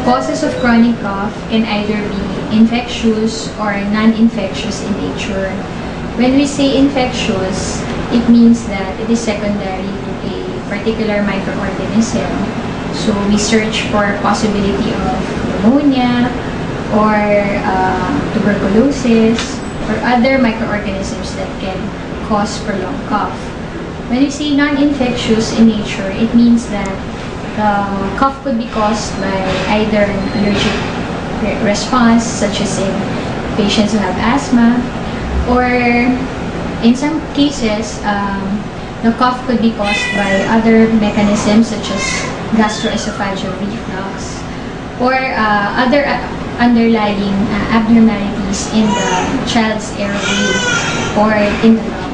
causes of chronic cough can either be infectious or non-infectious in nature. When we say infectious, it means that it is secondary to a particular microorganism. So we search for possibility of pneumonia or tuberculosis or other microorganisms that can cause prolonged cough. When we say non-infectious in nature, it means that cough could be caused by either an allergic response, such as in patients who have asthma, or in some cases, the cough could be caused by other mechanisms such as gastroesophageal reflux or other underlying abnormalities in the child's airway or in the lungs.